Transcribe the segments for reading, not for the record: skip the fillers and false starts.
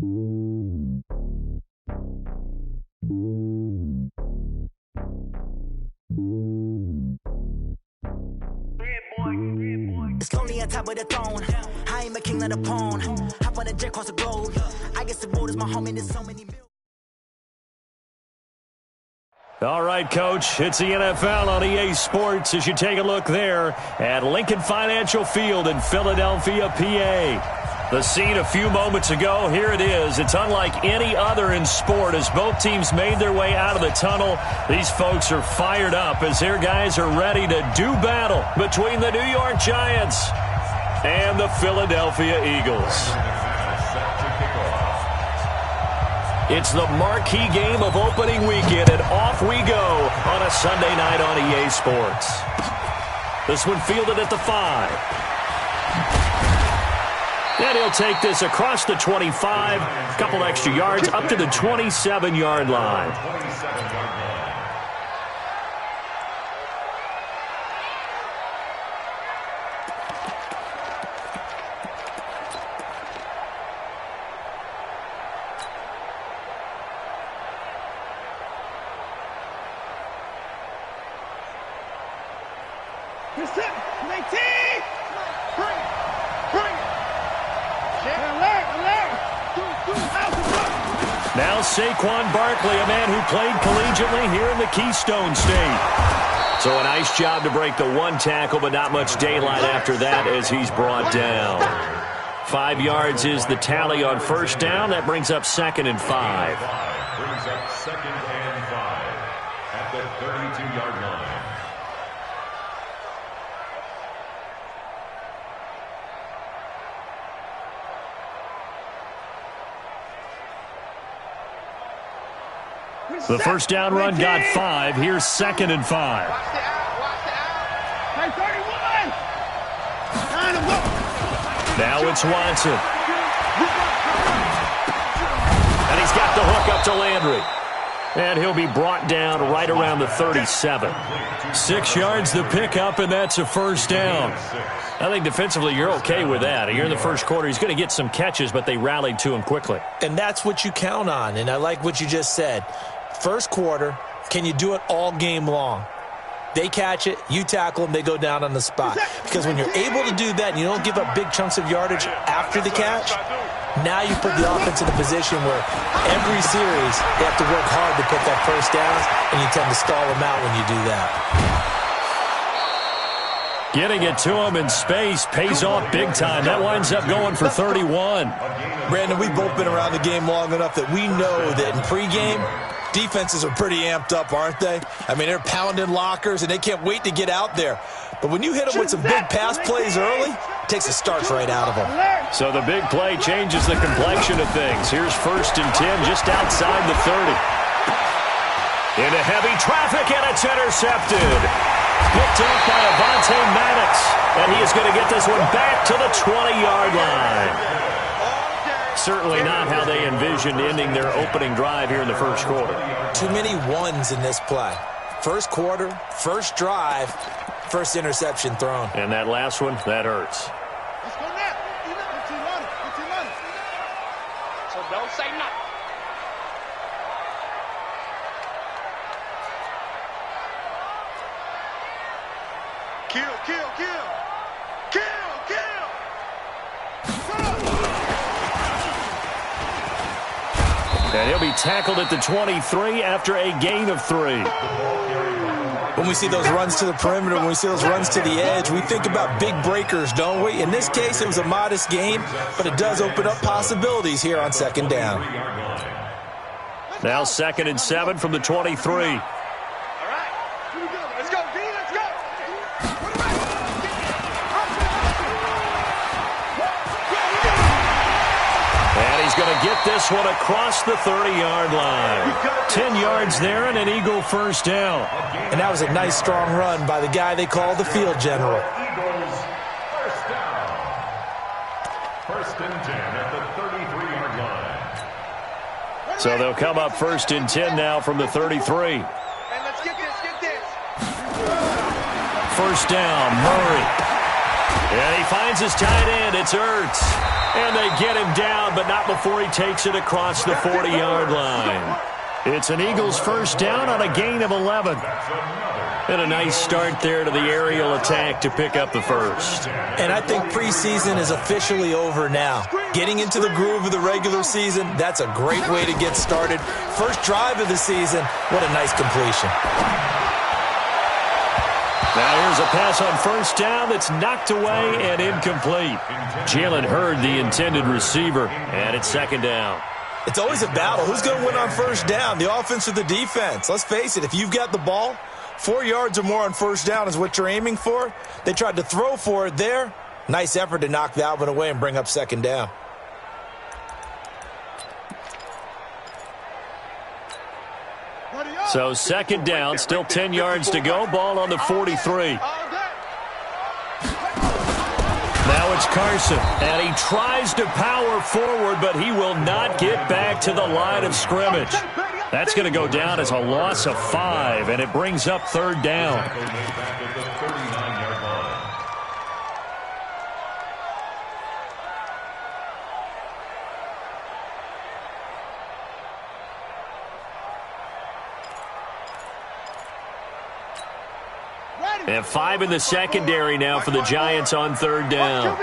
It's lonely on top of the throne. I ain't a king of the pawn. Hop on a jet across the globe. I guess the world is my home and there's so many mil. All right, Coach, it's the NFL on EA Sports as you take a look there at Lincoln Financial Field in Philadelphia, PA. The scene a few moments ago, here it is. It's unlike any other in sport as both teams made their way out of the tunnel. These folks are fired up as their guys are ready to do battle between the New York Giants and the Philadelphia Eagles. It's the marquee game of opening weekend, and off we go on a Sunday night on EA Sports. This one fielded at the 5. And he'll take this across the 25, a couple extra yards, up to the 27-yard line. Now Saquon Barkley, a man who played collegiately here in the Keystone State. So a nice job to break the one tackle, but not much daylight after that as he's brought down. 5 yards is the tally on first down. That brings up 2nd and 5. Brings up 2nd and 5 at the 32-yard line. The first down run got 5. Here's 2nd and 5. Now it's Watson. And he's got the hook up to Landry. And he'll be brought down right around the 37. 6 yards the pickup, and that's a first down. I think defensively you're okay with that. Here in the first quarter, he's going to get some catches, but they rallied to him quickly. And that's what you count on, and I like what you just said. First quarter, can you do it all game long? They catch it, you tackle them, they go down on the spot. Because when you're able to do that and you don't give up big chunks of yardage after the catch, now you put the offense in a position where every series they have to work hard to put that first down, and you tend to stall them out when you do that. Getting it to him in space pays off big time. That winds up going for 31. Brandon, we've both been around the game long enough that we know that in pregame, defenses are pretty amped up, aren't they? I mean, they're pounding lockers, and they can't wait to get out there. But when you hit them with some big pass plays early, it takes the starch right out of them. So the big play changes the complexion of things. Here's 1st and 10 just outside the 30. Into heavy traffic, and it's intercepted. Picked off by Avonte Maddox, and he is going to get this one back to the 20-yard line. Certainly not how they envisioned ending their opening drive here in the first quarter. Too many ones in this play. First quarter, first drive, first interception thrown. And that last one, that hurts. Let's go now. So don't say nothing. Kill, kill, kill. Kill, kill. And he'll be tackled at the 23 after a gain of 3. When we see those runs to the perimeter, when we see those runs to the edge, we think about big breakers, don't we? In this case, it was a modest gain, but it does open up possibilities here on 2nd down. Now 2nd and 7 from the 23. He's going to get this one across the 30-yard line. 10 yards there and an Eagle first down. And that was a nice, strong run by the guy they call the field general. Eagles first down. 1st and 10 at the 33-yard line. So they'll come up 1st and 10 now from the 33. Hey, let's get this, First down, Murray. And he finds his tight end. It's Ertz. And they get him down, but not before he takes it across the 40-yard line. It's an Eagles first down on a gain of 11. And a nice start there to the aerial attack to pick up the first. And I think preseason is officially over now. Getting into the groove of the regular season, that's a great way to get started. First drive of the season, what a nice completion. Now here's a pass on first down that's knocked away and incomplete. Jalen Hurd, the intended receiver, and it's second down. It's always a battle. Who's going to win on first down, the offense or the defense? Let's face it, if you've got the ball, 4 yards or more on first down is what you're aiming for. They tried to throw for it there. Nice effort to knock that one away and bring up second down. So second down, still 10 yards to go. Ball on the 43. Now it's Carson, and he tries to power forward, but he will not get back to the line of scrimmage. That's going to go down as a loss of 5, and it brings up third down. And 5 in the secondary now for the Giants on third down.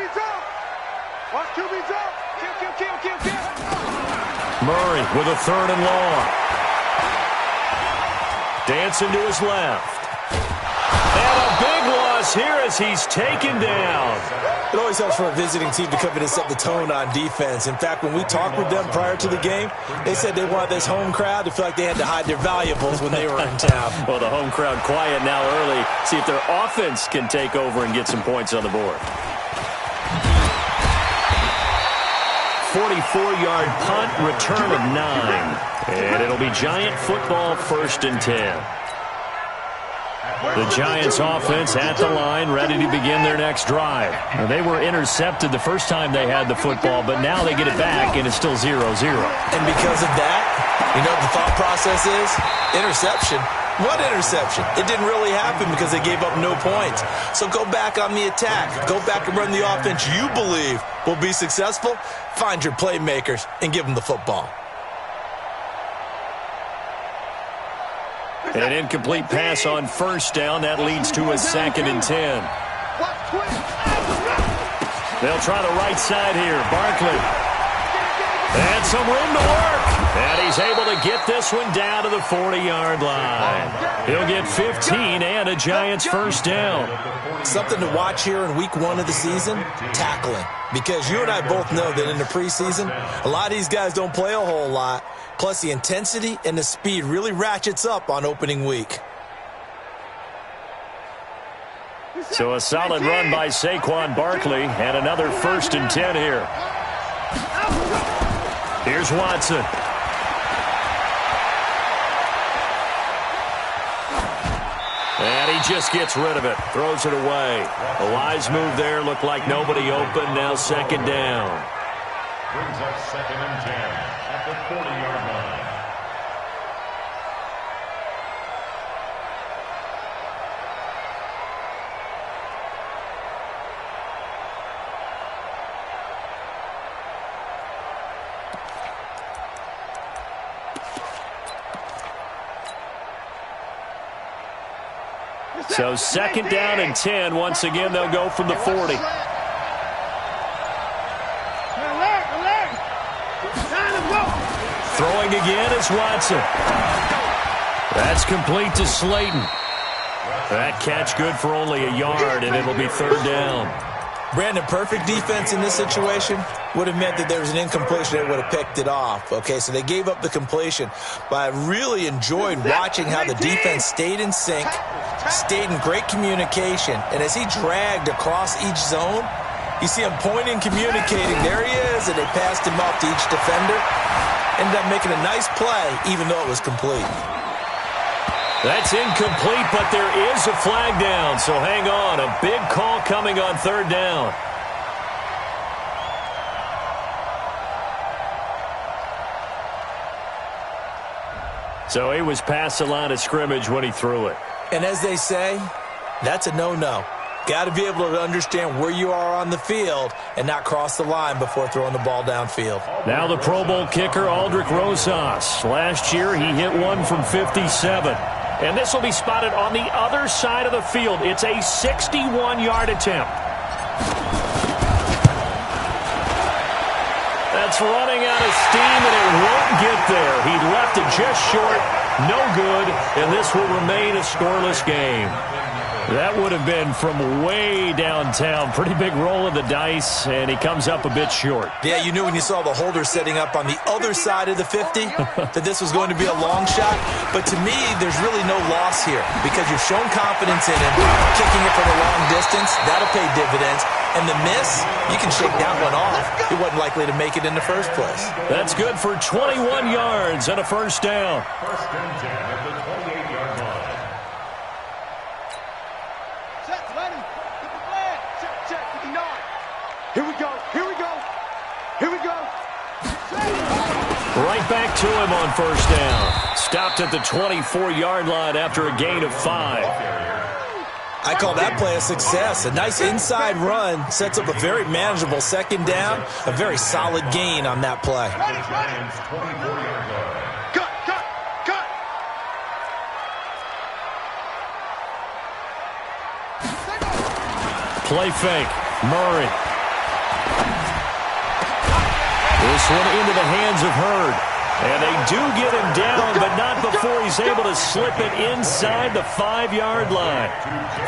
Murray with a third and long. Dancing to his left. And a big loss here as he's taken down. It always helps for a visiting team to come in and set the tone on defense. In fact, when we talked with them prior to the game, they said they wanted this home crowd to feel like they had to hide their valuables when they were in town. Well, the home crowd quiet now early. See if their offense can take over and get some points on the board. 44-yard punt, return of 9. And it'll be Giant football, 1st and 10. The Giants offense at the line, ready to begin their next drive. Now, they were intercepted the first time they had the football, but now they get it back, and it's still 0-0. And because of that, you know what the thought process is? Interception. What interception? It didn't really happen because they gave up no points. So go back on the attack. Go back and run the offense you believe will be successful. Find your playmakers and give them the football. An incomplete pass on first down. That leads to a 2nd and 10. They'll try the right side here. Barkley. And some room to work. And he's able to get this one down to the 40-yard line. He'll get 15 and a Giants first down. Something to watch here in week 1 of the season, tackling. Because you and I both know that in the preseason, a lot of these guys don't play a whole lot. Plus, the intensity and the speed really ratchets up on opening week. So a solid run by Saquon Barkley, and another 1st and 10 here. Here's Watson. And he just gets rid of it, throws it away. A wise move there, looked like nobody open, now second down. Brings up 2nd and 10 at the 40-yard line. So second down and 10. Once again, they'll go from the 40. Throwing again is Watson. That's complete to Slayton. That catch good for only a yard, and it'll be third down. Brandon, perfect defense in this situation would have meant that there was an incompletion that would have picked it off. Okay, so they gave up the completion. But I really enjoyed watching how the defense stayed in sync, stayed in great communication. And as he dragged across each zone, you see him pointing, communicating. There he is, and they passed him off to each defender. Ended up making a nice play, even though it was complete. That's incomplete, but there is a flag down, so hang on. A big call coming on third down. So he was past the line of scrimmage when he threw it. And as they say, that's a no-no. Got to be able to understand where you are on the field and not cross the line before throwing the ball downfield. Now the Pro Bowl kicker, Aldrich Rosas. Last year, he hit one from 57. And this will be spotted on the other side of the field. It's a 61-yard attempt. That's running out of steam, and it won't get there. He left it just short. No good, and this will remain a scoreless game. That would have been from way downtown. Pretty big roll of the dice, and he comes up a bit short. Yeah, you knew when you saw the holder setting up on the other side of the 50 that this was going to be a long shot. But to me, there's really no loss here because you've shown confidence in him. Kicking it from a long distance, that'll pay dividends. And the miss, you can shake that one off. He wasn't likely to make it in the first place. That's good for 21 yards and a first down. First and 10 at the 28-yard line. Check, Lenny. Get the flag. Check, 59. Here we go. Here we go. Here we go. Right back to him on first down. Stopped at the 24-yard line after a gain of 5. I call that play a success. A nice inside run sets up a very manageable second down. A very solid gain on that play. Giants 24-yard line. Cut. Play fake. Murray. This one into the hands of Hurd. And they do get him down, but not before he's able to slip it inside the 5-yard line.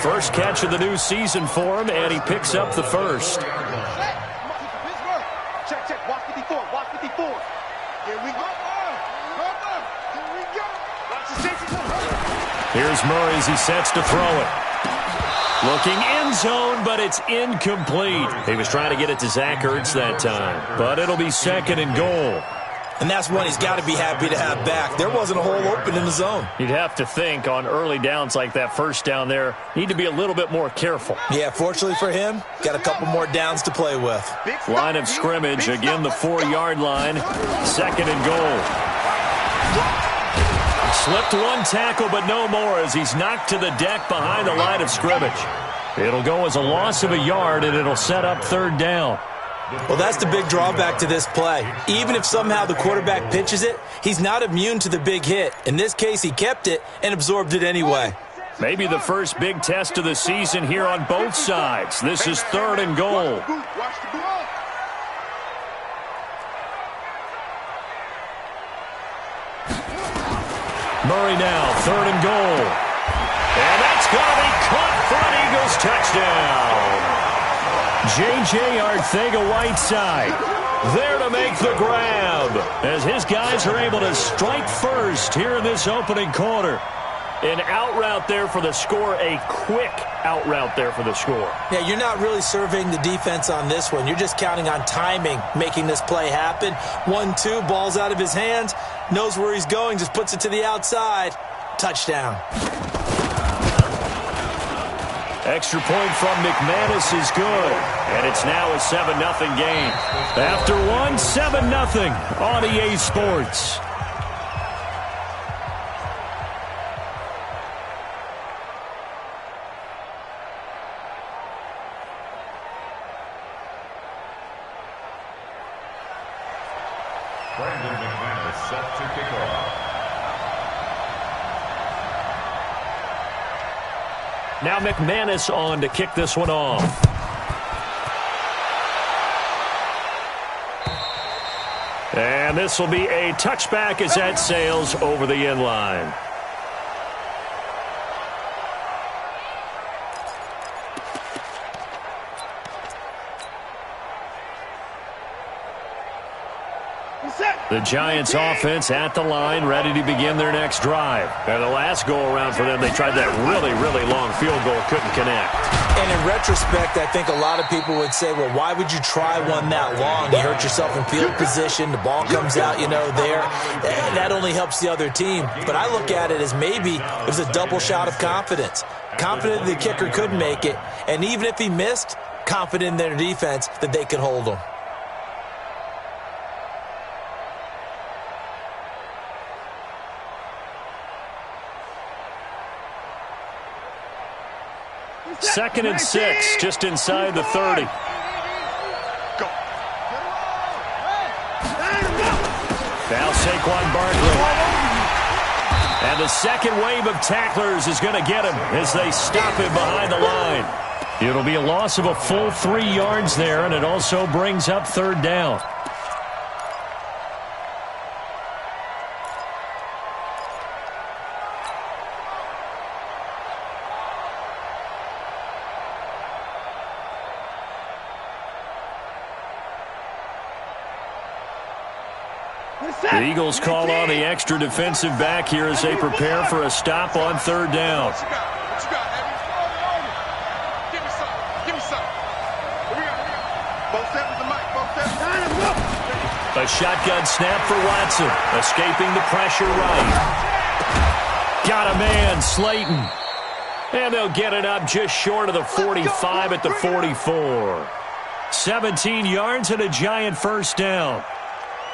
First catch of the new season for him, and he picks up the first. Check. Watch 54. Watch 54. Here we go. Here we go. Watch the safety. Here's Murray as he sets to throw it. Looking end zone, but it's incomplete. He was trying to get it to Zach Ertz that time, but it'll be second and goal. And that's one he's got to be happy to have back. There wasn't a hole open in the zone. You'd have to think on early downs like that first down there, need to be a little bit more careful. Yeah, fortunately for him, got a couple more downs to play with. Line of scrimmage, again the 4-yard line, second and goal. Slipped one tackle, but no more as he's knocked to the deck behind the line of scrimmage. It'll go as a loss of a yard, and it'll set up third down. Well, that's the big drawback to this play. Even if somehow the quarterback pitches it, he's not immune to the big hit. In this case, he kept it and absorbed it anyway. Maybe the first big test of the season here on both sides. This is third and goal. Watch the ball. Murray now, third and goal. And that's going to be caught for an Eagles touchdown. J.J. Arcega-Whiteside there to make the grab as his guys are able to strike first here in this opening quarter. An out route there for the score, a quick out route there for the score. Yeah, you're not really surveying the defense on this one. You're just counting on timing, making this play happen. 1-2, ball's out of his hands, knows where he's going, just puts it to the outside. Touchdown. Extra point from McManus is good, and it's now a 7-0 game. After one, 7-0 on EA Sports. Brandon McManus set to kick off. Now McManus on to kick this one off. And this will be a touchback as that sails over the end line. The Giants offense at the line, ready to begin their next drive. And the last go-around for them, they tried that really, really long field goal, couldn't connect. And in retrospect, I think a lot of people would say, well, why would you try one that long? You hurt yourself in field position, the ball comes out, there. That only helps the other team. But I look at it as maybe it was a double shot of confidence. Confident the kicker could make it, and even if he missed, confident in their defense that they could hold him. 2nd and 6, just inside the 30. Now Saquon Barkley. And the second wave of tacklers is going to get him as they stop him behind the line. It'll be a loss of a full 3 yards there, and it also brings up 3rd down. The Eagles call on the extra defensive back here as they prepare for a stop on 3rd down. A shotgun snap for Watson, escaping the pressure right. Got a man, Slayton. And they'll get it up just short of the 45 at the 44. 17 yards and a giant 1st down.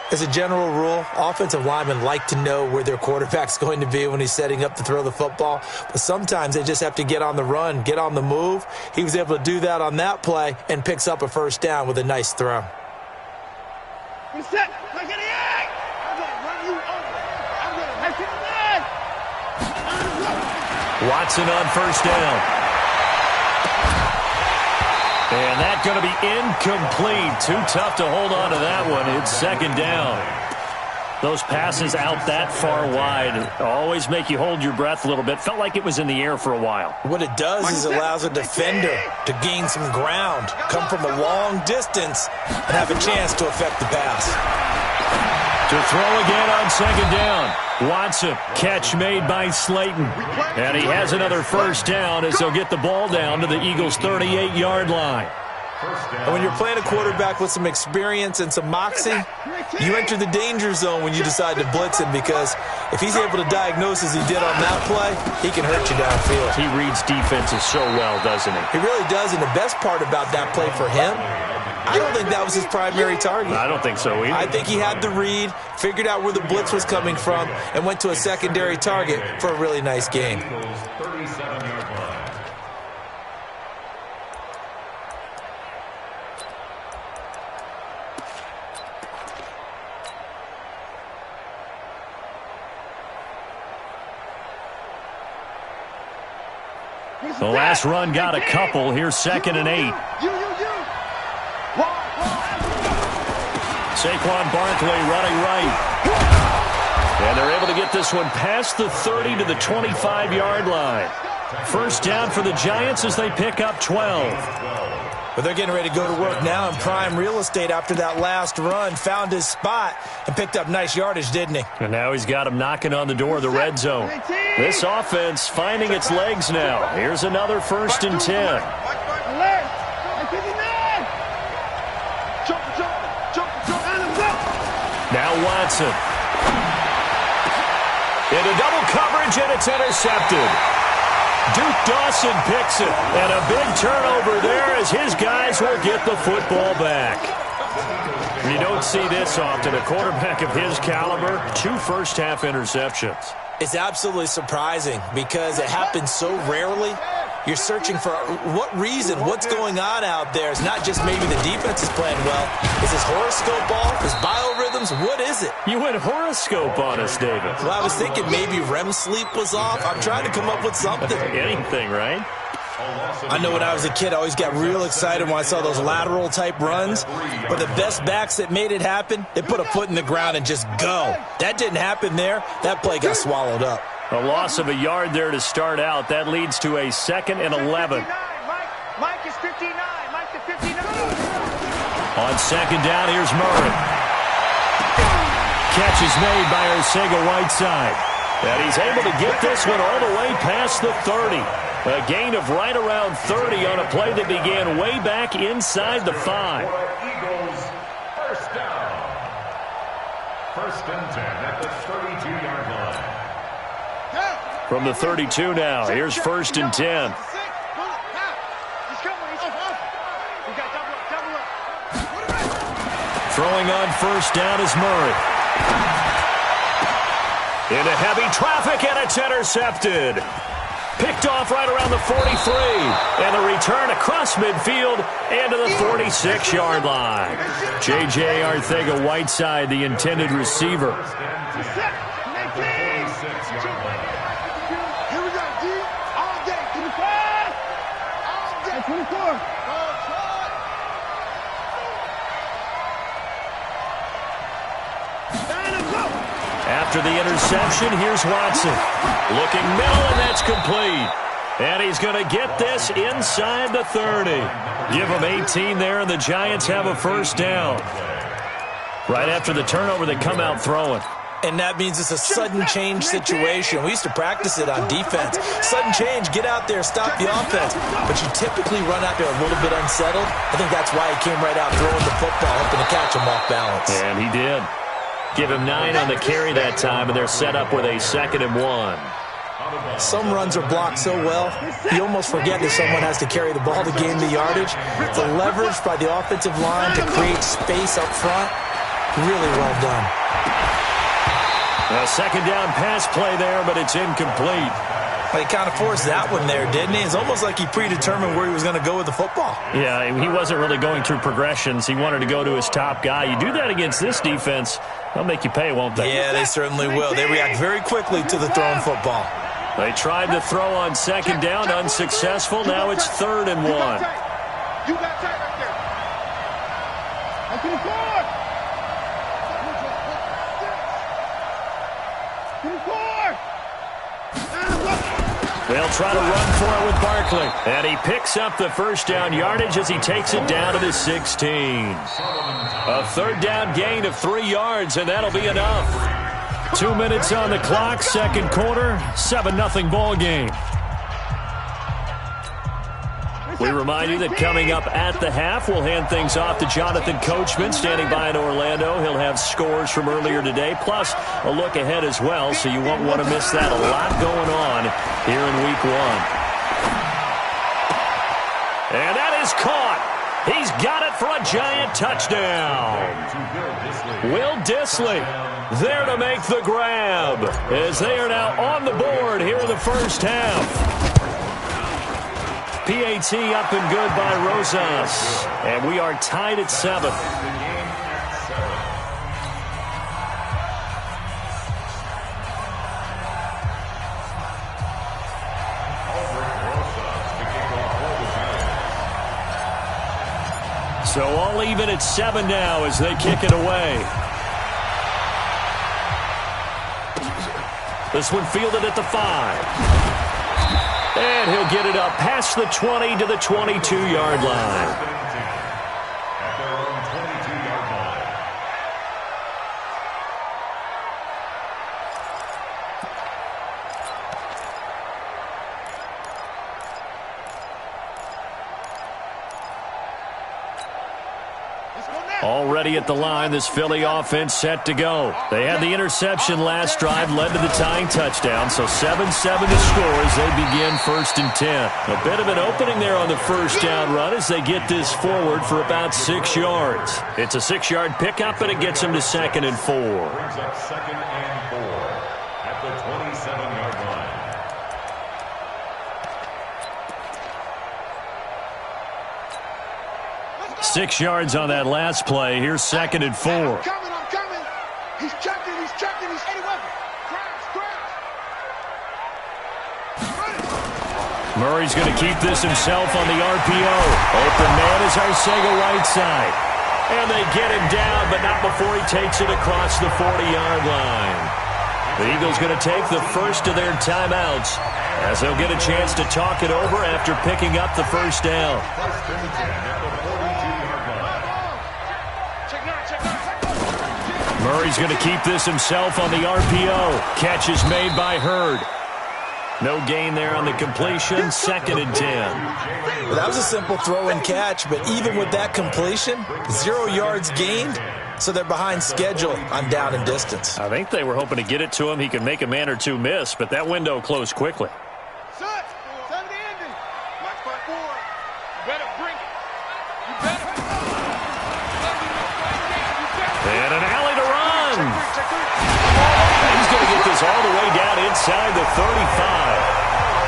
As a general rule, offensive linemen like to know where their quarterback's going to be when he's setting up to throw the football. But sometimes they just have to get on the run, get on the move. He was able to do that on that play and picks up a 1st down with a nice throw. Watson on 1st down. And that's going to be incomplete. Too tough to hold on to that one. It's 2nd down. Those passes out that far wide always make you hold your breath a little bit. Felt like it was in the air for a while. What it does is allows a defender to gain some ground, come from a long distance, and have a chance to affect the pass. To throw again on 2nd down. Watson, catch made by Slayton. And he has another 1st down as they'll get the ball down to the Eagles' 38-yard line. And when you're playing a quarterback with some experience and some moxie, you enter the danger zone when you decide to blitz him, because if he's able to diagnose as he did on that play, he can hurt you downfield. He reads defenses so well, doesn't he? He really does, and the best part about that play for him, I don't think that was his primary target. I don't think so either. I think he had the read, figured out where the blitz was coming from, and went to a secondary target for a really nice game. The last run got a couple. Here's 2nd and 8. Saquon Barkley running right. And they're able to get this one past the 30 to the 25-yard line. 1st down for the Giants as they pick up 12. But they're getting ready to go to work now in prime real estate after that last run. Found his spot and picked up nice yardage, didn't he? And now he's got him knocking on the door of the red zone. This offense finding its legs now. Here's another 1st and 10. Now Watson. Into double coverage, and it's intercepted. Duke Dawson picks it, and a big turnover there as his guys will get the football back. You don't see this often. A quarterback of his caliber, 2 first-half interceptions. It's absolutely surprising because it happens so rarely. You're searching for what reason, what's going on out there. It's not just maybe the defense is playing well. Is his horoscope off? His biorhythms? What is it? You went horoscope on us, David. Well, I was thinking maybe REM sleep was off. I'm trying to come up with something. Anything, right? I know when I was a kid, I always got real excited when I saw those lateral-type runs. But the best backs that made it happen, they put a foot in the ground and just go. That didn't happen there. That play got swallowed up. A loss of a yard there to start out. That leads to a 2nd and 11. Mike is 59. Mike to 59. On 2nd down, here's Murray. Catch is made by Arcega-Whiteside. And he's able to get this one all the way past the 30. A gain of right around 30 on a play that began way back inside the 5. Eagles, 1st down. 1st and 10 at the 32-yard line. From the 32 now, here's 1st and 10. Throwing on 1st down is Murray. Into heavy traffic, and it's intercepted. Picked off right around the 43. And the return across midfield and to the 46-yard line. J.J. Arcega-Whiteside, the intended receiver. Here we go, D. All day. 25. All day. 24. After the interception, here's Watson. Looking middle, and that's complete. And he's going to get this inside the 30. Give him 18 there, and the Giants have a first down. Right after the turnover, they come out throwing. And that means it's a sudden change situation. We used to practice it on defense. Sudden change, get out there, stop the offense. But you typically run out there a little bit unsettled. I think that's why he came right out throwing the football, hoping to catch him off balance. And he did. Give him 9 on the carry that time, and they're set up with a 2nd and 1. Some runs are blocked so well, you almost forget that someone has to carry the ball to gain the yardage. The leverage by the offensive line to create space up front, really well done. A 2nd down pass play there, but it's incomplete. He kind of forced that one there, didn't he? It's almost like he predetermined where he was going to go with the football. Yeah, he wasn't really going through progressions. He wanted to go to his top guy. You do that against this defense, they'll make you pay, won't they? Yeah, they certainly will. They react very quickly to the thrown football. They tried to throw on 2nd down, unsuccessful. Now it's 3rd and 1. You got tight right there. Open the board. They'll try to run for it with Barkley. And he picks up the first down yardage as he takes it down to the 16. A 3rd down gain of 3 yards, and that'll be enough. 2 minutes on the clock, 2nd quarter, 7-0 ball game. We remind you that coming up at the half, we'll hand things off to Jonathan Coachman, standing by in Orlando. He'll have scores from earlier today, plus a look ahead as well, so you won't want to miss that. A lot going on here in Week 1. And that is caught. He's got it for a Giant touchdown. Will Dissly there to make the grab, as they are now on the board here in the first half. PAT up and good by Rosas. And we are tied at 7. So all even at 7 now as they kick it away. This one fielded at the 5. And he'll get it up past the 20 to the 22-yard line. At their own 22-yard line. Already at the line, this Philly offense set to go. They had the interception last drive, led to the tying touchdown, so 7-7 to score as they begin 1st and 10. A bit of an opening there on the first down run as they get this forward for about 6 yards. It's a 6-yard pickup, and it gets them to 2nd and 4. Brings up 2nd and 4 at the 27-yard line. Six yards on that last play. Here's 2nd and 4. I'm coming. He's checking. He's Eddie Weber. Crash. Murray's going to keep this himself on the RPO. Open man is Arcega-Whiteside. And they get him down, but not before he takes it across the 40-yard line. The Eagles going to take the first of their timeouts as they'll get a chance to talk it over after picking up the first down. 1st and 10 at the 42-yard line. Murray's going to keep this himself on the RPO. Catch is made by Hurd. No gain there on the completion. 2nd and 10. Well, that was a simple throw and catch, but even with that completion, 0 yards gained, so they're behind schedule on down and distance. I think they were hoping to get it to him. He could make a man or two miss, but that window closed quickly. Son, the ending. Watch my board. You better bring it. You better. And an alley to run. He's going to get this all the way down inside the 35.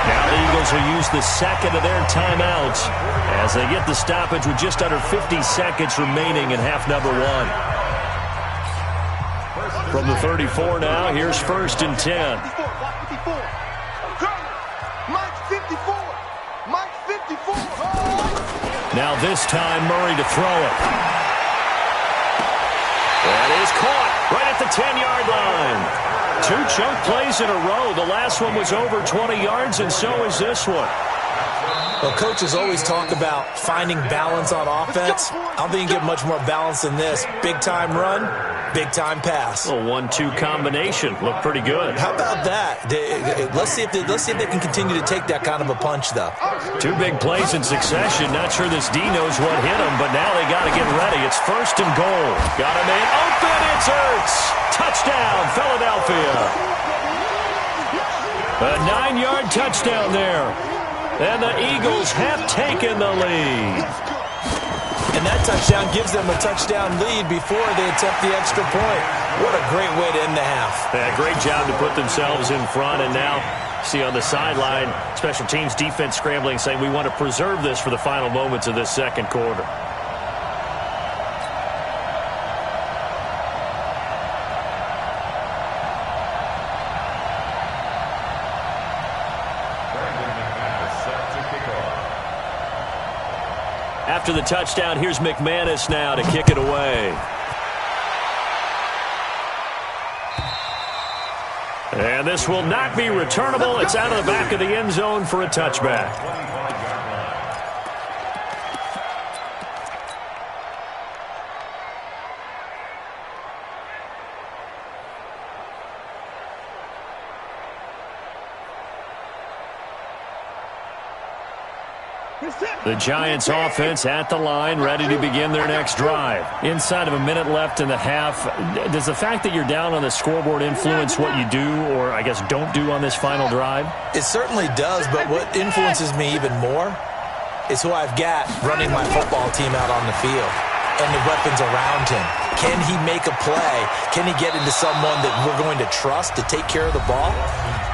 Now the Eagles will use the second of their timeouts as they get the stoppage with just under 50 seconds remaining in half number one. From the 34 now, here's 1st and 10. Now this time, Murray to throw it. That is caught right at the 10-yard line. 2 chunk plays in a row. The last one was over 20 yards, and so is this one. Well, coaches always talk about finding balance on offense. I don't think you get much more balance than this. Big-time run, big-time pass. A 1-2 combination. Looked pretty good. How about that? Let's see if they can continue to take that kind of a punch, though. 2 big plays in succession. Not sure this D knows what hit him, but now they got to get ready. It's 1st and goal. Got a man open. It's Ertz. Touchdown, Philadelphia. A 9-yard touchdown there. And the Eagles have taken the lead. And that touchdown gives them a touchdown lead before they attempt the extra point. What a great way to end the half. Yeah, great job to put themselves in front. And now, see on the sideline, special teams defense scrambling, saying we want to preserve this for the final moments of this second quarter. After the touchdown, here's McManus now to kick it away. And this will not be returnable. It's out of the back of the end zone for a touchback. The Giants offense at the line, ready to begin their next drive. Inside of a minute left in the half, does the fact that you're down on the scoreboard influence what you do, or I guess don't do on this final drive? It certainly does, but what influences me even more is who I've got running my football team out on the field and the weapons around him. Can he make a play? Can he get into someone that we're going to trust to take care of the ball?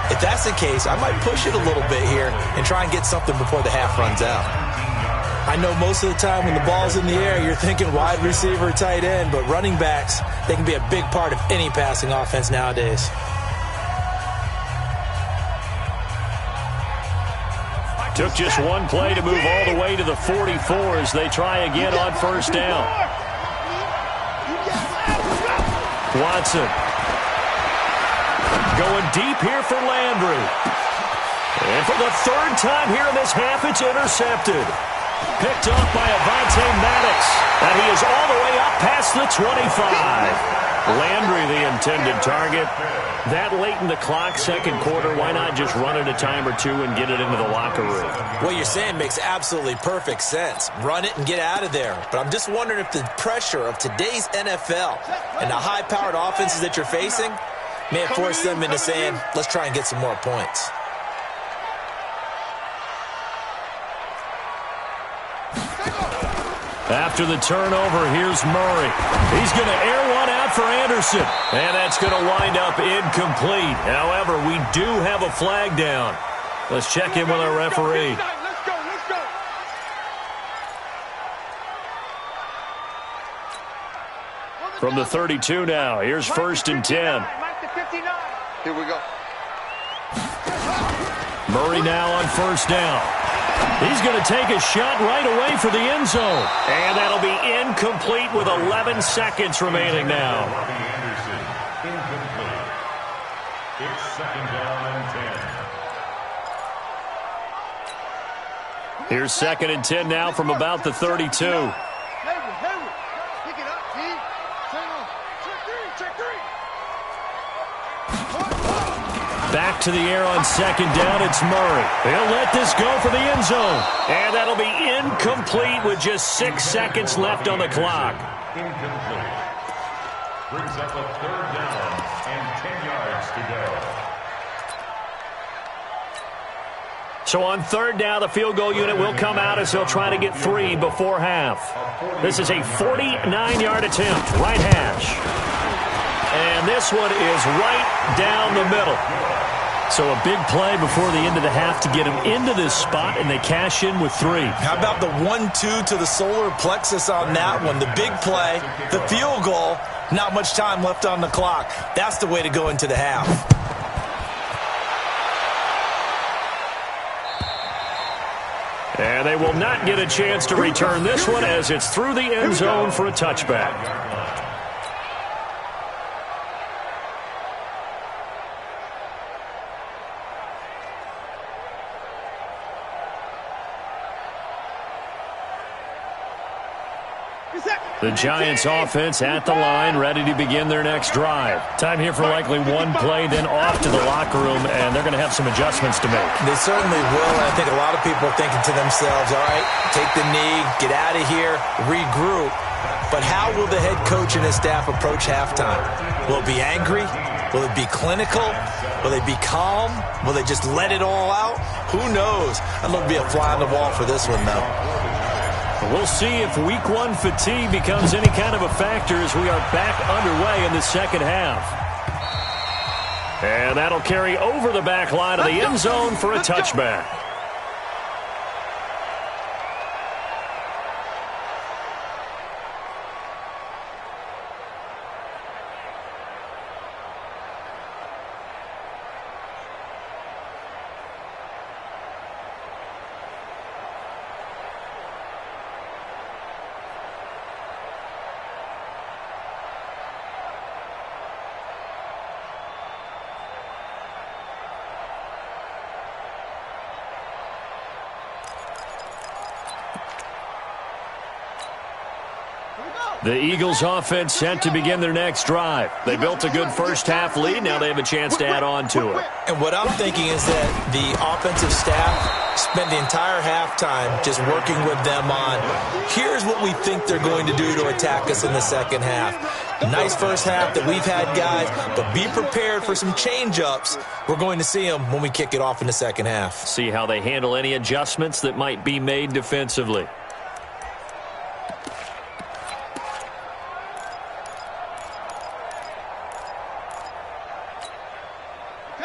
If that's the case, I might push it a little bit here and try and get something before the half runs out. I know most of the time when the ball's in the air, you're thinking wide receiver, tight end, but running backs, they can be a big part of any passing offense nowadays. Took just one play to move all the way to the 44 as they try again on 1st down. Watson. Going deep here for Landry. And for the 3rd time here in this half, it's intercepted. Picked off by Avonte Maddox. And he is all the way up past the 25. Landry, the intended target. That late in the clock, second quarter, why not just run it a time or two and get it into the locker room? What you're saying makes absolutely perfect sense. Run it and get out of there. But I'm just wondering if the pressure of today's NFL and the high-powered offenses that you're facing may have forced them into saying, let's try and get some more points. After the turnover, here's Murray. He's going to air one out for Anderson. And that's going to wind up incomplete. However, we do have a flag down. Let's check in with our referee. Let's go. From the 32 now, here's 1st and 10. Here we go. Murray now on 1st down. He's going to take a shot right away for the end zone. And that'll be incomplete with 11 seconds remaining now. Anderson, incomplete. It's 2nd down and 10. Here's 2nd and 10 now from about the 32. Hayward. Pick it up, T. Turn on. Check three. Back to the air on 2nd down, it's Murray. He'll let this go for the end zone. And that'll be incomplete with just 6 seconds left on the clock. Incomplete. Brings up a 3rd down and 10 yards to go. So on 3rd down, the field goal unit will come out as he'll try to get 3 before half. This is a 49-yard attempt, right hash. And this one is right down the middle. So a big play before the end of the half to get them into this spot, and they cash in with 3. How about the 1-2 to the solar plexus on that one? The big play, the field goal, not much time left on the clock. That's the way to go into the half. And they will not get a chance to return this one as it's through the end zone for a touchback. The Giants offense at the line, ready to begin their next drive. Time here for likely one play, then off to the locker room, and they're going to have some adjustments to make. They certainly will, and I think a lot of people are thinking to themselves, all right, take the knee, get out of here, regroup. But how will the head coach and his staff approach halftime? Will it be angry? Will it be clinical? Will they be calm? Will they just let it all out? Who knows? I'd love to be a fly on the wall for this one, though. We'll see if week 1 fatigue becomes any kind of a factor as we are back underway in the second half. And that'll carry over the back line of the end zone for a touchback. The Eagles offense set to begin their next drive. They built a good first half lead. Now they have a chance to add on to it. And what I'm thinking is that the offensive staff spent the entire halftime just working with them on, here's what we think they're going to do to attack us in the second half. Nice first half that we've had, guys, but be prepared for some change-ups. We're going to see them when we kick it off in the second half. See how they handle any adjustments that might be made defensively.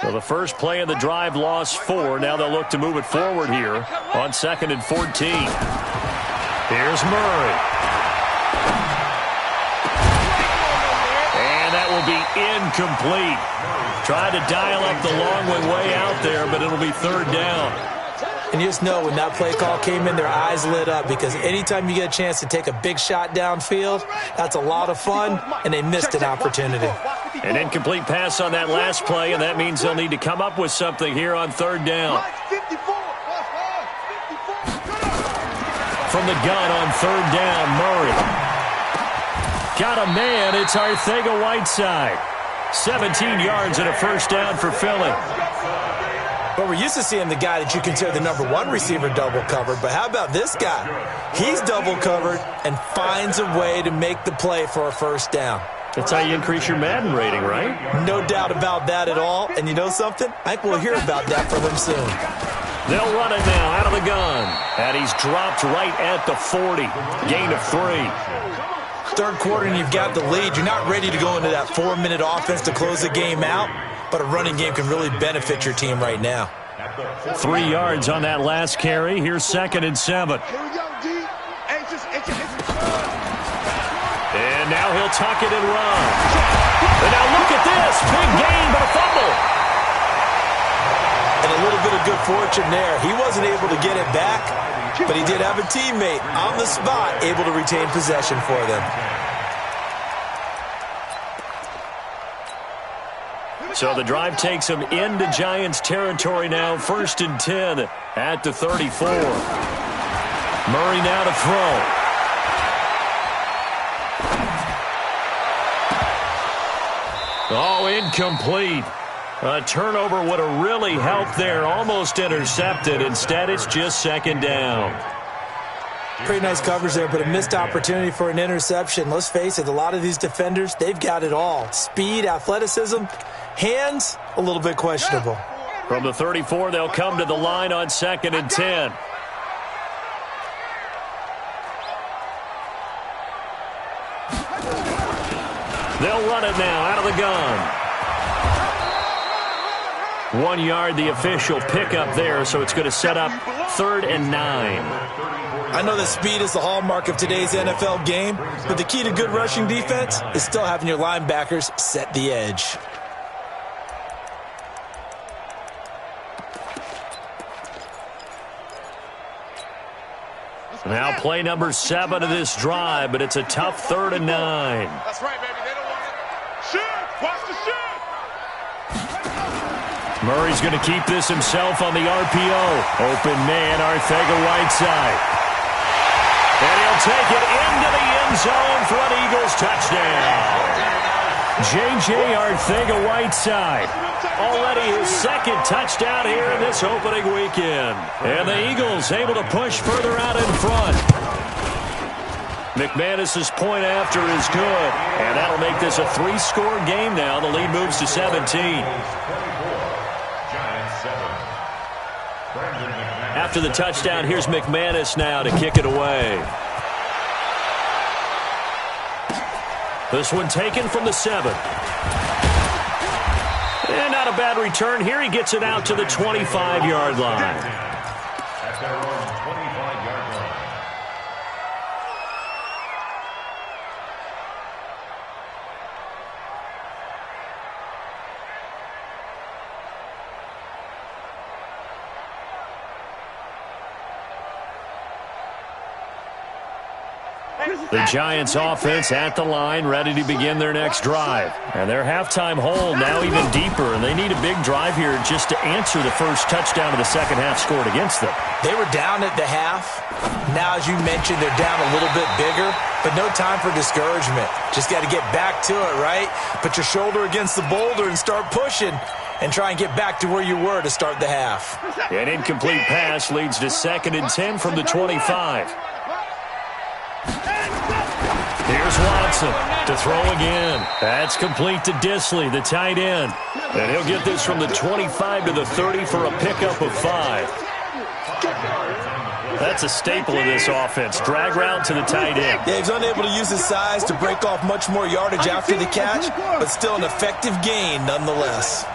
So the first play of the drive lost 4. Now they'll look to move it forward here on 2nd and 14. Here's Murray. And that will be incomplete. Tried to dial up the long way out there, but it'll be 3rd down. And you just know when that play call came in, their eyes lit up because anytime you get a chance to take a big shot downfield, that's a lot of fun, and they missed an opportunity. An incomplete pass on that last play, and that means they'll need to come up with something here on 3rd down. From the gun on 3rd down, Murray. Got a man, it's Arcega-Whiteside. 17 yards and a first down for Philly. But we're used to seeing the guy that you consider the number 1 receiver double covered. But how about this guy? He's double covered and finds a way to make the play for a first down. That's how you increase your Madden rating, right? No doubt about that at all. And you know something? I think we'll hear about that from him soon. They'll run it now out of the gun. And he's dropped right at the 40. Gain of 3. Third quarter and you've got the lead. You're not ready to go into that 4-minute offense to close the game out. But a running game can really benefit your team right now. 3 yards on that last carry. Here's 2nd and 7. And now he'll tuck it and run. And now look at this. Big gain, but a fumble. And a little bit of good fortune there. He wasn't able to get it back, but he did have a teammate on the spot able to retain possession for them. So the drive takes them into Giants territory now. 1st and 10 at the 34. Murray now to throw. Oh, incomplete. A turnover would have really helped there. Almost intercepted. Instead, it's just 2nd down. Pretty nice coverage there, but a missed opportunity for an interception. Let's face it, a lot of these defenders, they've got it all. Speed, athleticism, hands, a little bit questionable. From the 34, they'll come to the line on 2nd and 10. They'll run it now out of the gun. 1 yard, the official pickup there, so it's going to set up 3rd and 9. I know that speed is the hallmark of today's NFL game, but the key to good rushing defense is still having your linebackers set the edge. Now play number 7 of this drive, but it's a tough 3rd and 9. That's right, baby. They don't want it. Shoot! Watch the shoot! Murray's going to keep this himself on the RPO. Open man, Arcega-Whiteside. And he'll take it into the end zone for an Eagles touchdown. J.J. Arcega-Whiteside. Already his 2nd touchdown here in this opening weekend. And the Eagles able to push further out in front. McManus's point after is good. And that'll make this a 3-score game now. The lead moves to 17. After the touchdown, here's McManus now to kick it away. This one taken from the 7. And not a bad return here. He gets it out to the 25-yard line. At their own 25-yard line. The Giants offense at the line, ready to begin their next drive. And their halftime hole now even deeper, and they need a big drive here just to answer the first touchdown of the second half scored against them. They were down at the half. Now, as you mentioned, they're down a little bit bigger, but no time for discouragement. Just got to get back to it, right? Put your shoulder against the boulder and start pushing and try and get back to where you were to start the half. An incomplete pass leads to 2nd and 10 from the 25. Here's Watson to throw again. That's complete to Disley, the tight end. And he'll get this from the 25 to the 30 for a pickup of 5. That's a staple of this offense. Drag route to the tight end. Yeah, he's unable to use his size to break off much more yardage after the catch, but still an effective gain nonetheless.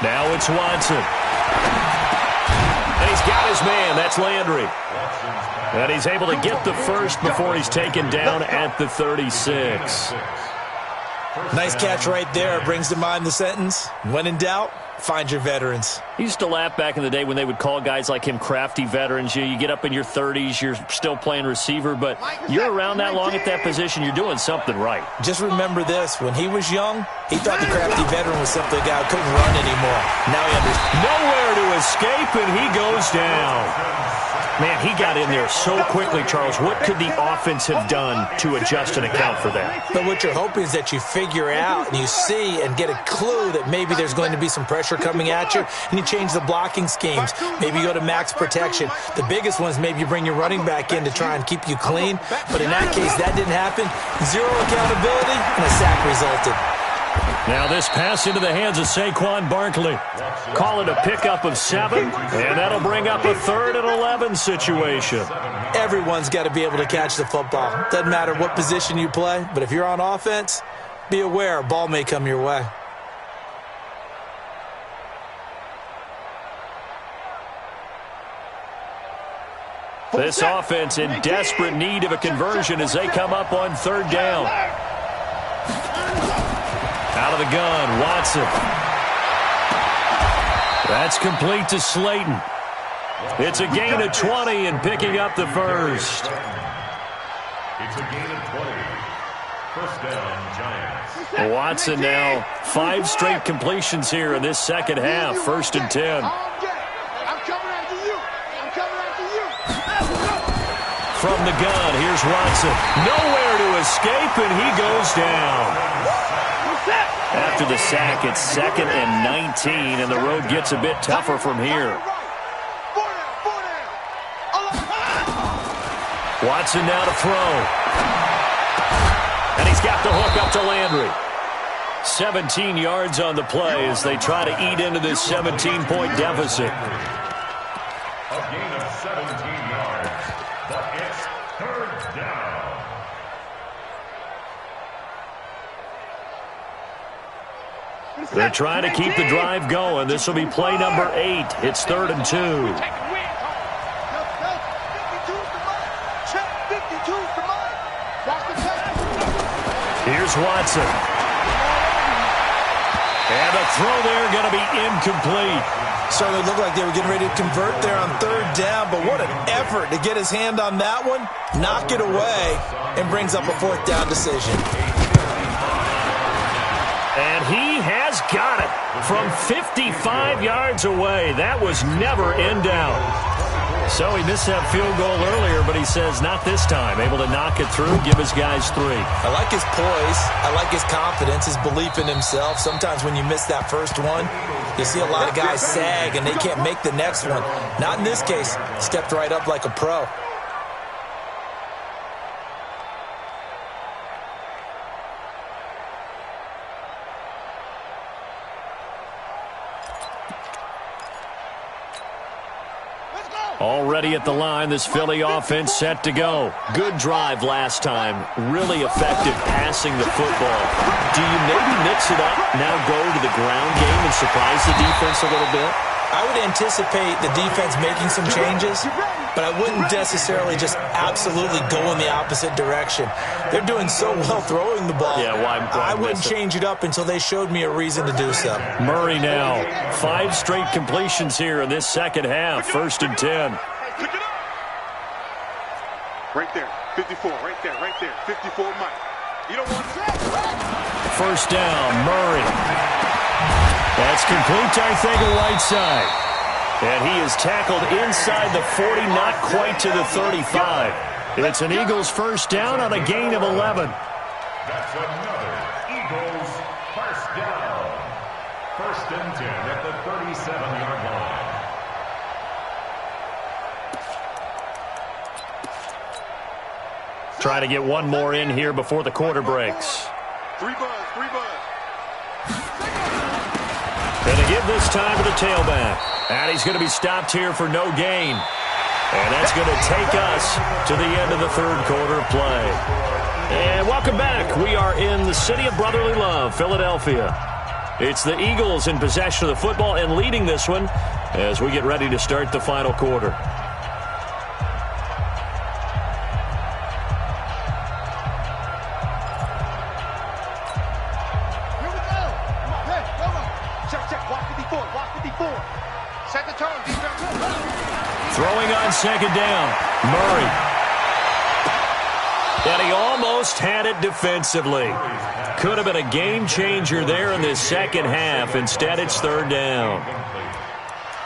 Now it's Watson. And he's got his man. That's Landry. And he's able to get the first before he's taken down at the 36. Nice catch right there. Brings to mind the sentence, when in doubt, find your veterans. He used to laugh back in the day when they would call guys like him crafty veterans. You get up in your 30s, you're still playing receiver, but you're around that long at that position, you're doing something right. Just remember this. When he was young, he thought the crafty veteran was simply a guy who couldn't run anymore. Now he understands. Nowhere to escape, and he goes down. Man, he got in there so quickly, Charles. What could the offense have done to adjust and account for that? But what you're hoping is that you figure out and you see and get a clue that maybe there's going to be some pressure coming at you, and you change the blocking schemes. Maybe you go to max protection. The biggest one is maybe you bring your running back in to try and keep you clean. But in that case, that didn't happen. 0 accountability, and a sack resulted. Now this pass into the hands of Saquon Barkley. Call it a pickup of 7, and that'll bring up a 3rd and 11 situation. Everyone's got to be able to catch the football. Doesn't matter what position you play, but if you're on offense, be aware a ball may come your way. This offense in desperate need of a conversion as they come up on 3rd down. Out of the gun, Watson. That's complete to Slayton. It's a gain of 20 and picking up the first. It's a gain of 20. First down, Giants. Watson now 5 straight completions here in this second half. 1st and 10. I'm coming after you. I'm coming after you. From the gun, here's Watson. Nowhere to escape, and he goes down. After the sack, it's 2nd and 19, and the road gets a bit tougher from here. Watson now to throw. And he's got the hook up to Landry. 17 yards on the play as they try to eat into this 17-point deficit. A gain of 17 yards, but it's 3rd down. They're trying to keep the drive going. This will be play number 8. It's 3rd and 2. Here's Watson. And the throw there going to be incomplete. Certainly looked like they were getting ready to convert there on 3rd down, but what an effort to get his hand on that one, knock it away, and brings up a 4th down decision. And he has got it from 55 yards away. That was never in doubt. So he missed that field goal earlier, but he says not this time. Able to knock it through, give his guys 3. I like his poise. I like his confidence, his belief in himself. Sometimes when you miss that first one, you see a lot of guys sag and they can't make the next one. Not in this case. Stepped right up like a pro. Already at the line, this Philly offense set to go. Good drive last time. Really effective passing the football. Do you maybe mix it up, now go to the ground game and surprise the defense a little bit? I would anticipate the defense making some changes, but I wouldn't necessarily just absolutely go in the opposite direction. They're doing so well throwing the ball. Yeah, why I wouldn't change it up until they showed me a reason to do so. Murray now. 5 straight completions here in this second half. 1st and 10. Right there, 54, right there, 54, Mike. You don't want that. 1st down, Murray. That's complete, I think, right side. And he is tackled inside the 40, not quite to the 35. It's an Eagles 1st down on a gain of 11. That's another Eagles 1st down. 1st and 10 at the 37-yard line. Try to get one more in here before the quarter breaks. 3 buzz. And to give this time to the tailback. And he's going to be stopped here for no gain. And that's going to take us to the end of the 3rd quarter of play. And welcome back. We are in the city of brotherly love, Philadelphia. It's the Eagles in possession of the football and leading this one as we get ready to start the final quarter. Throwing on 2nd down, Murray. And he almost had it defensively. Could have been a game changer there in this second half. Instead, it's 3rd down.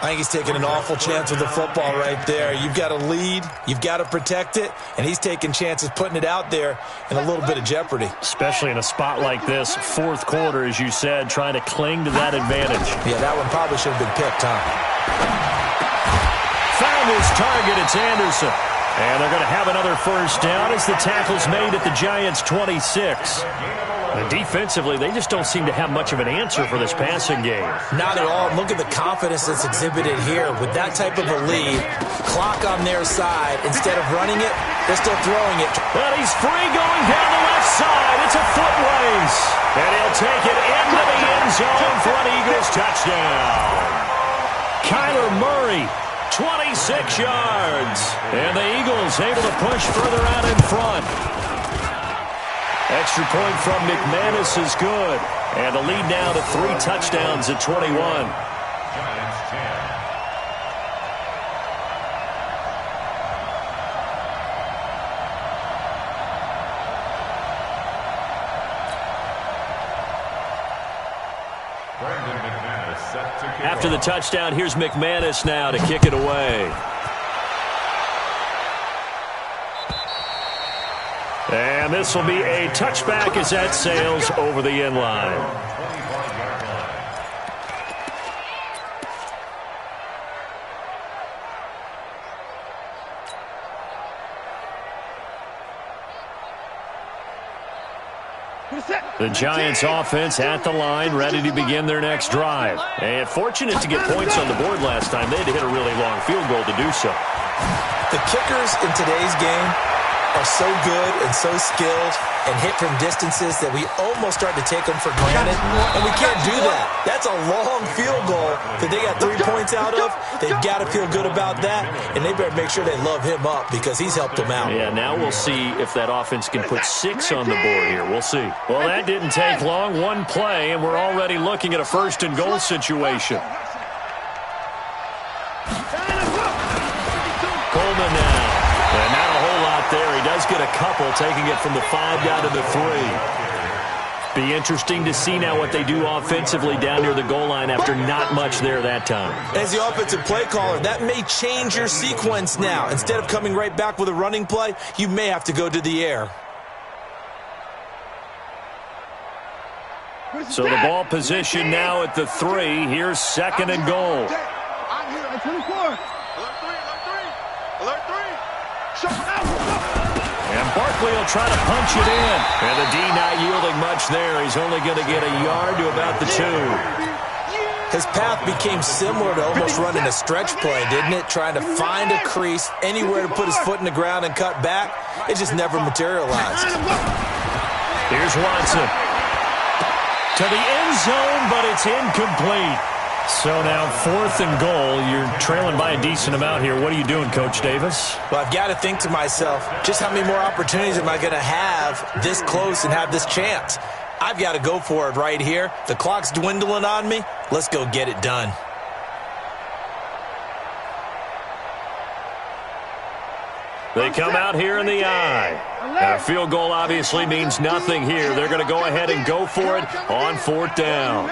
I think he's taking an awful chance with the football right there. You've got to lead, you've got to protect it, and he's taking chances putting it out there in a little bit of jeopardy. Especially in a spot like this, 4th quarter, as you said, trying to cling to that advantage. Yeah, that one probably should have been picked, huh? Found his target, it's Anderson. And they're going to have another 1st down as the tackle's made at the Giants' 26. And defensively, they just don't seem to have much of an answer for this passing game. Not at all. Look at the confidence that's exhibited here. With that type of a lead, clock on their side, instead of running it, they're still throwing it. But he's free going down the left side. It's a foot race. And he'll take it into the end zone for an Eagles touchdown. Kyler Murray, 26 yards. And the Eagles able to push further out in front. Extra point from McManus is good. And the lead now to 3 touchdowns at 21. Giants 10. Brandon McManus set to kick After the off. touchdown, here's McManus now to kick it away. And this will be a touchback as that sails over the end line. 25-yard line. The Giants offense at the line, ready to begin their next drive. And fortunate to get points on the board last time. They had to hit a really long field goal to do so. The kickers in today's game are so good and so skilled and hit from distances that we almost start to take them for granted, and we can't do that. That's a long field goal that they got 3 points out of. They've got to feel good about that, and they better make sure they love him up because he's helped them out. Yeah, now we'll see if that offense can put 6 on the board here. We'll see. Well, that didn't take long. One play, and we're already looking at a first-and-goal situation. Coleman now. And not a whole lot there. He does get a couple, taking it from the 5 down to the 3. Be interesting to see now what they do offensively down near the goal line after not much there that time. As the offensive play caller, that may change your sequence now. Instead of coming right back with a running play, you may have to go to the air. So the ball position now at the 3. Here's second and goal. I'm here at 24. Alert 3. And Barkley will try to punch it in. And the D not yielding much there. He's only going to get a yard to about the 2. His path became similar to almost running a stretch play, didn't it? Trying to find a crease, anywhere to put his foot in the ground and cut back. It just never materialized. Here's Watson. To the end zone, but it's incomplete. So now 4th and goal. You're trailing by a decent amount here. What are you doing, Coach Davis? Well, I've got to think to myself, just how many more opportunities am I going to have this close and have this chance? I've got to go for it right here. The clock's dwindling on me. Let's go get it done. They come out here in the eye. And a field goal obviously means nothing here. They're going to go ahead and go for it on 4th down.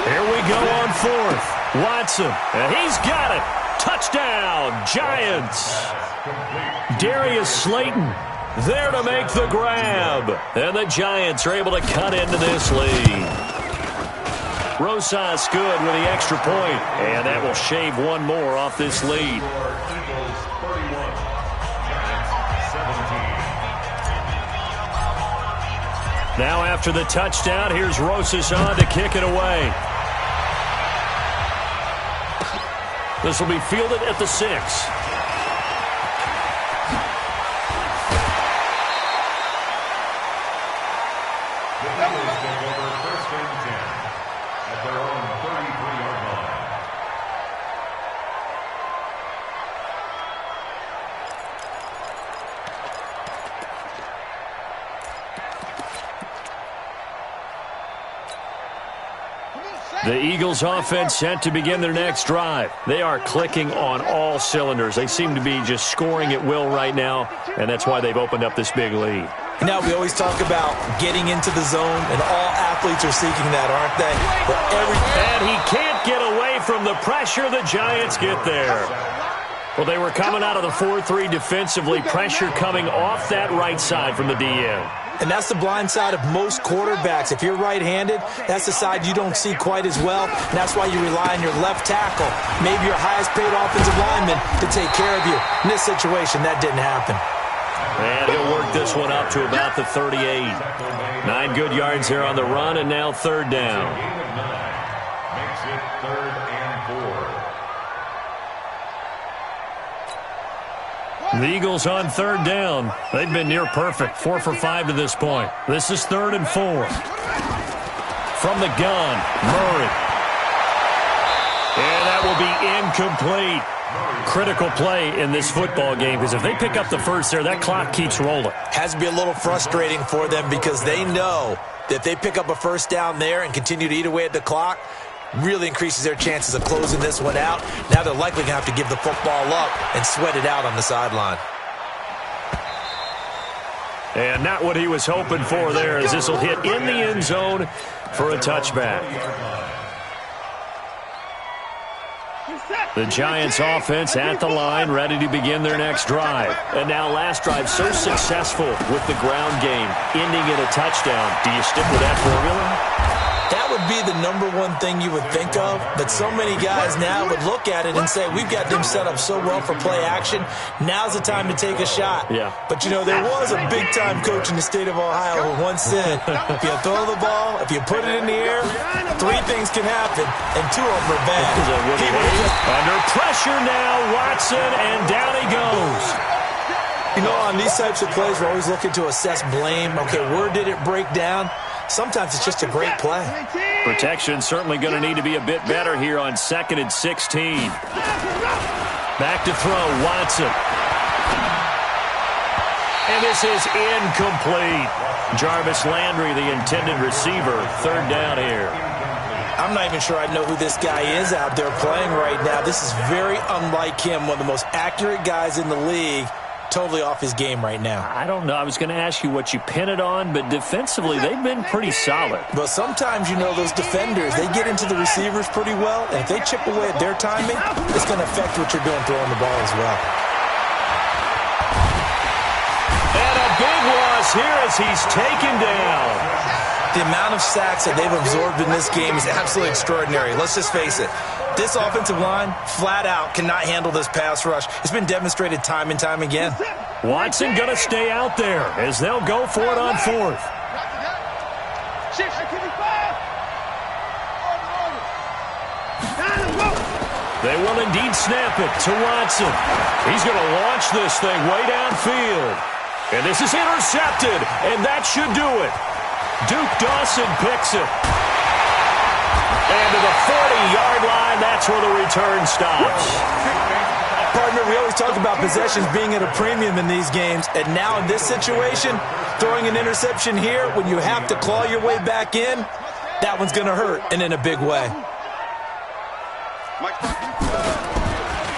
Here we go on 4th. Watson, and he's got it. Touchdown, Giants. Darius Slayton there to make the grab. And the Giants are able to cut into this lead. Rosas good with the extra point, and that will shave one more off this lead. Now after the touchdown, here's Rosas on to kick it away. This will be fielded at the 6. The Eagles offense set to begin their next drive. They are clicking on all cylinders. They seem to be just scoring at will right now, and that's why they've opened up this big lead. Now, we always talk about getting into the zone, and all athletes are seeking that, aren't they? And he can't get away from the pressure. The Giants get there. Well, they were coming out of the 4-3 defensively. Pressure coming off that right side from the DN. And that's the blind side of most quarterbacks. If you're right-handed, that's the side you don't see quite as well. And that's why you rely on your left tackle, maybe your highest-paid offensive lineman, to take care of you. In this situation, that didn't happen. And he'll work this one up to about the 38. 9 good yards here on the run, and now 3rd down. Makes it 3rd and 4. The Eagles on 3rd down. They've been near perfect, 4 for 5 to this point. This is 3rd and 4. From the gun, Murray. And that will be incomplete. Critical play in this football game, because if they pick up the first there, that clock keeps rolling. Has to be a little frustrating for them because they know that if they pick up a first down there and continue to eat away at the clock, really increases their chances of closing this one out. Now they're likely going to have to give the football up and sweat it out on the sideline. And not what he was hoping for there, as this will hit in the end zone for a touchback. The Giants offense at the line, ready to begin their next drive. And now last drive so successful with the ground game, ending in a touchdown. Do you stick with that formula? That would be the #1 thing you would think of, but so many guys now would look at it and say, we've got them set up so well for play action, now's the time to take a shot. Yeah. But, you know, there was a big-time coach in the state of Ohio who once said, if you throw the ball, if you put it in the air, 3 things can happen, and 2 of them are bad. Under pressure now, Watson, and down he goes. You know, on these types of plays, we're always looking to assess blame. Okay, where did it break down? Sometimes it's just a great play. Protection certainly going to need to be a bit better here on 2nd and 16. Back to throw, Watson. And this is incomplete. Jarvis Landry, the intended receiver, 3rd down here. I'm not even sure I know who this guy is out there playing right now. This is very unlike him, one of the most accurate guys in the league. Totally off his game right now. I don't know. I was going to ask you what you pin it on, but defensively, they've been pretty solid. But sometimes, you know, those defenders, they get into the receivers pretty well, and if they chip away at their timing, it's going to affect what you're doing throwing the ball as well. And a big loss here as he's taken down. The amount of sacks that they've absorbed in this game is absolutely extraordinary. Let's just face it. This offensive line, flat out, cannot handle this pass rush. It's been demonstrated time and time again. Watson going to stay out there as they'll go for it on 4th. They will indeed snap it to Watson. He's going to launch this thing way downfield. And this is intercepted, and that should do it. Duke Dawson picks it. And to the 40-yard line, that's where the return stops. Partner, we always talk about possessions being at a premium in these games, and now in this situation, throwing an interception here when you have to claw your way back in, that one's going to hurt, and in a big way.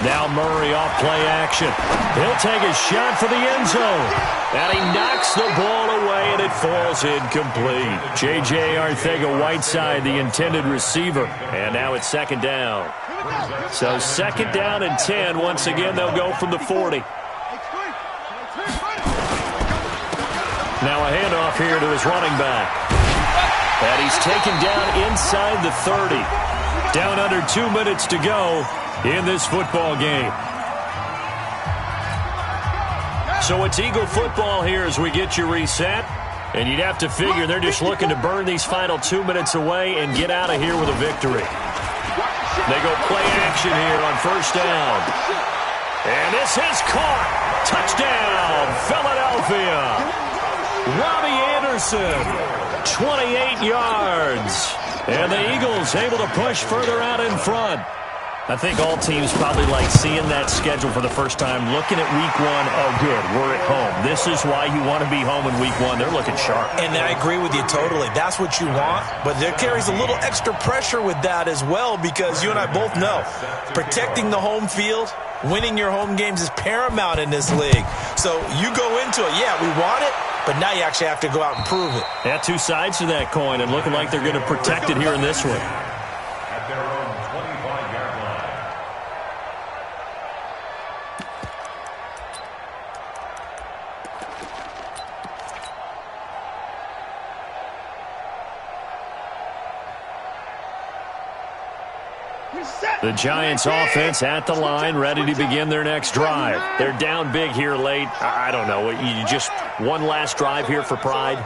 Now Murray off play action. He'll take a shot for the end zone. And he knocks the ball away, and it falls incomplete. J.J. Arcega-Whiteside, the intended receiver. And now it's 2nd down. So 2nd down and 10. Once again, they'll go from the 40. Now a handoff here to his running back. And he's taken down inside the 30. Down under 2 minutes to go in this football game. So it's Eagle football here as we get you reset. And you'd have to figure they're just looking to burn these final 2 minutes away and get out of here with a victory. They go play action here on 1st down. And this is caught. Touchdown, Philadelphia. Robbie Anderson, 28 yards. And the Eagles able to push further out in front. I think all teams probably like seeing that schedule for the first time, looking at week 1. Oh, good, we're at home. This is why you want to be home in week 1. They're looking sharp. And I agree with you totally. That's what you want. But there carries a little extra pressure with that as well, because you and I both know protecting the home field, winning your home games is paramount in this league. So you go into it, yeah, we want it, but now you actually have to go out and prove it. Yeah, 2 sides to that coin, and looking like they're going to protect it here in this one. At their own 25-yard line. The Giants offense at the line, ready to begin their next drive. They're down big here late. I don't know. You just one last drive here for pride?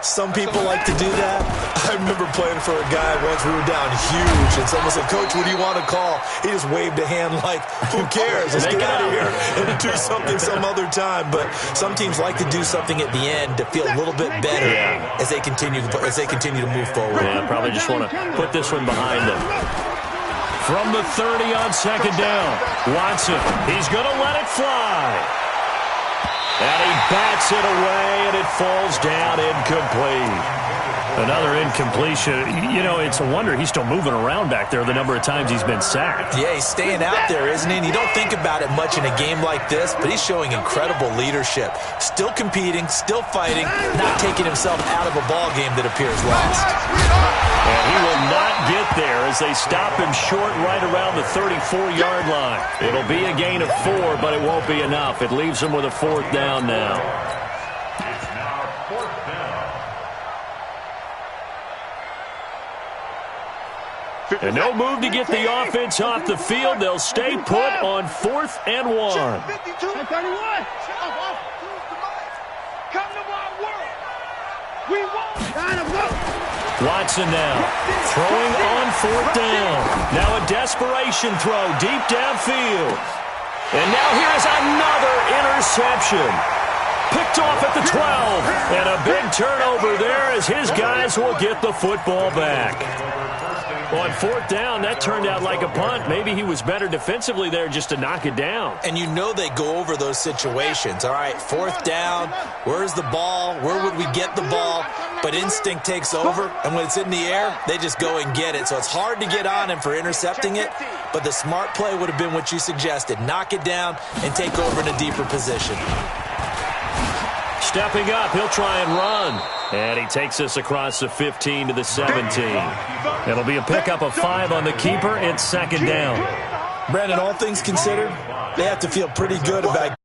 Some people like to do that. I remember playing for a guy once. We were down huge, and someone said, "Coach, what do you want to call?" He just waved a hand like, who cares? Let's get out of here and do something some other time. But some teams like to do something at the end to feel a little bit better as they continue to move forward. Yeah, probably just want to put this one behind them. From the 30 on 2nd down, Watson, he's going to let it fly. And he bats it away, and it falls down incomplete. Another incompletion. You know, it's a wonder he's still moving around back there the number of times he's been sacked. Yeah, he's staying out there, isn't he? And you don't think about it much in a game like this, but he's showing incredible leadership. Still competing, still fighting, not taking himself out of a ball game that appears lost. And he will not get there as they stop him short right around the 34-yard line. It'll be a gain of 4, but it won't be enough. It leaves him with a 4th down now. It's now 4th down. And no move to get the offense off the field. They'll stay put on 4th and 1. 52. 31. Come to my world. We won't. Watson now throwing on 4th down. Now a desperation throw deep downfield. And now here's another interception. Picked off at the 12. And a big turnover there as his guys will get the football back. On 4th down, that turned out like a punt. Maybe he was better defensively there just to knock it down. And you know they go over those situations. All right, 4th down, where's the ball? Where would we get the ball? But instinct takes over, and when it's in the air, they just go and get it. So it's hard to get on him for intercepting it, but the smart play would have been what you suggested. Knock it down and take over in a deeper position. Stepping up, he'll try and run. And he takes us across the 15 to the 17. It'll be a pickup of 5 on the keeper. It's 2nd down. Brandon, all things considered, they have to feel pretty good about